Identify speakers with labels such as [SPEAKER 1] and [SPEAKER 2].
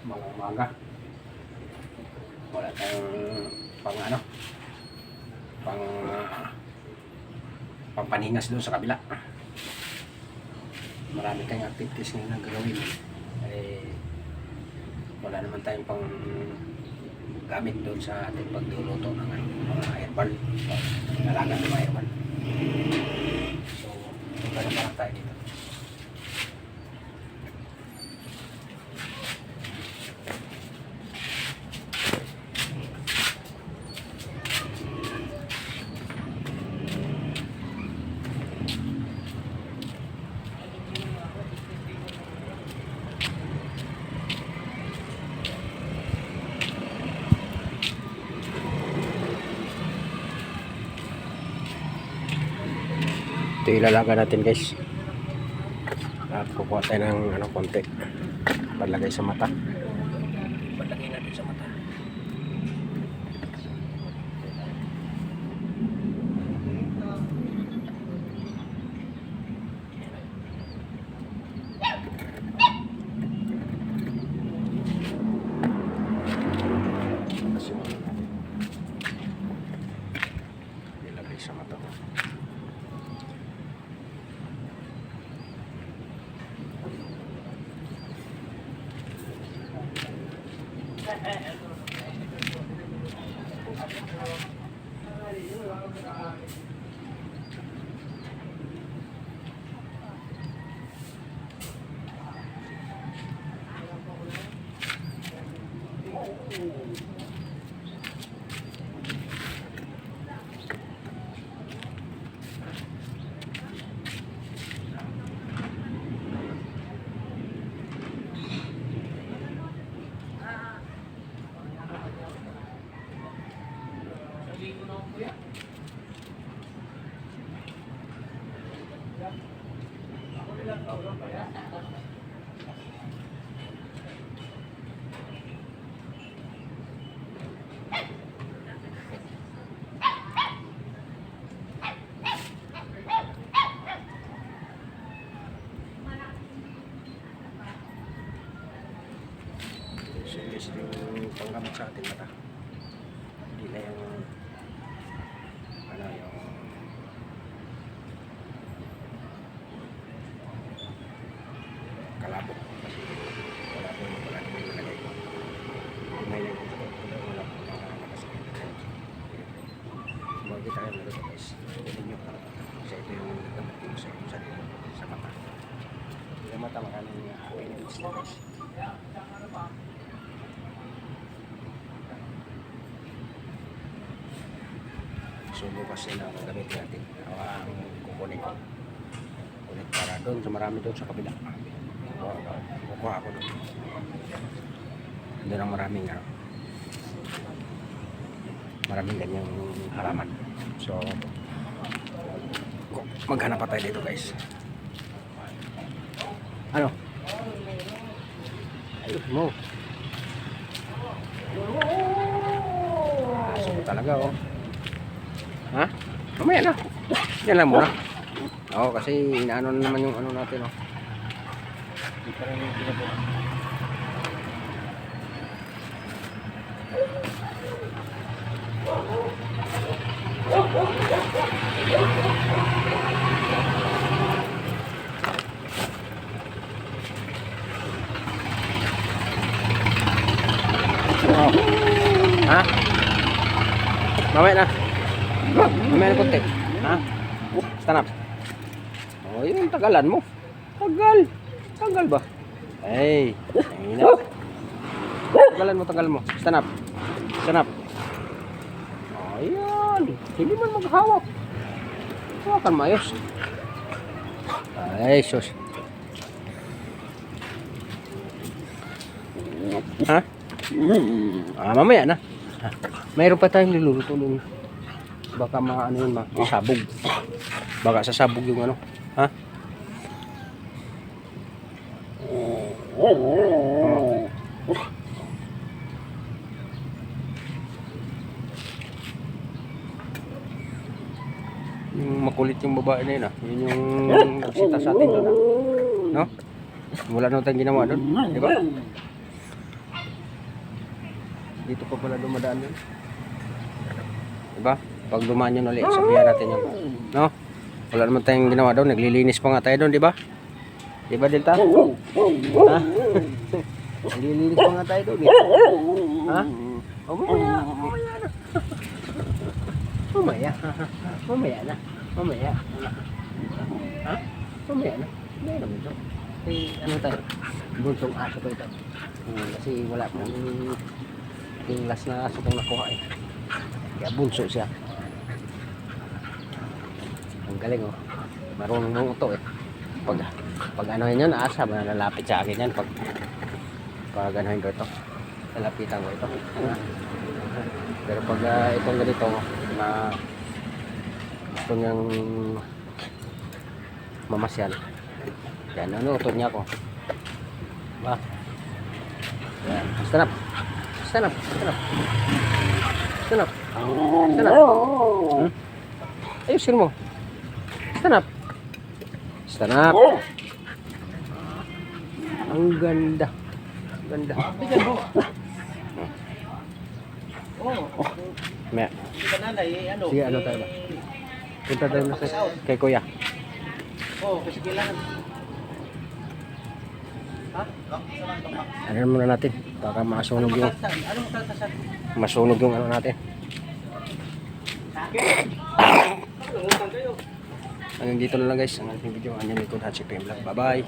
[SPEAKER 1] mga umaga. Wala tayong pang ano, pampaningas doon sa kabila. Marami tayong activities ngayon na gagawin. Wala naman tayong pang gamit doon sa ating pagluluto ng mga airborne. Nalagan ng mga airborne. So, parang tayo dito. Ito ilalaga natin guys. At kukuha tayo ng konti. Palagay sa mata. Palagay natin sa mata. Ilagay sa mata ko. Serious yung panggamit sa ating mata. Hindi na yung yung kalabok. Kasi wala po yung wala naman nalagay ko. May lang ito. Wala po nakasakit. Bagay tayo na ito guys. Ito nyo. Kasi ito yung gamit ko sa mata. Sa mata makaling minutes na guys. So bukas nila ang gamitin natin. Ang kukunin ko. Kukunin para doon. So marami doon sa kabila. Kukuha ako doon. Doon ang maraming ganyang halaman. So maghanap pa tayo dito guys. Ano? Ayos mo. Aso mo talaga oh. Ha? Mamaya na. Yan lang muna. Oo, kasi inaano na naman yung ano natin, oh. Hindi pa rin yung pinabuhan. Oh. Ha? Mamaya na. Mamaya na konti. Ha? Stand up. Oh, yun, tagalan mo. Tagal ba? Ay, hina. Tagalan mo. Stand up. Ayan. Hindi man maghawak. Hawakan maayos. Ay, sus. Ha? Mamaya na. Mayroon pa tayong niluluto doon. Baka maano yun, masabog. Baka sasabog yung ano. Ha? Yung makulit yung babae na yun, yun yung nagsita sa atin doon, no? Wala na tayong ginawa doon, di ba? Dito pa pala dumadaan yun. Diba? Pag dumaan yun ulit, sabihan natin yun. No? Wala naman tayong ginawa doon. Naglilinis pa nga tayo doon, diba? Diba, Delta? Ha? Naglilinis pa nga tayo doon, eh. Ha? Mamaya na. Mamaya. Mamaya na. Mamaya. Ha? Mamaya na. Mamaya naman ito. Ano tayo? Bunsong aso ko ito. Kasi wala pang yung last na aso kong nakuha eh. Kaya bunso siya. Ang galing oh. Marunong mong ito eh. Pag anuhin yun, asa, malalapit sa akin yan. Pag anuhin ko ito, lalapitan ko ito. Pero pag itong ganito, na gusto niyang mamasyal, yan, ano, utot niya ako. Diba? Yan, stand up. Stand up. Stand up. Stand up. Stand up. Ayusin mo. Stand up. Stand up. Ang ganda. Ang ganda. Maya. Sige, ano tayo ba? Punta tayo na kay Kuya.
[SPEAKER 2] Kasi kailangan.
[SPEAKER 1] Ano muna natin? Baka masunog yung
[SPEAKER 2] Anong tatasan?
[SPEAKER 1] masunog yung ano natin. Hanggang dito na lang guys ang ating video. Anyan ito, Hatsi Pemla. Bye bye.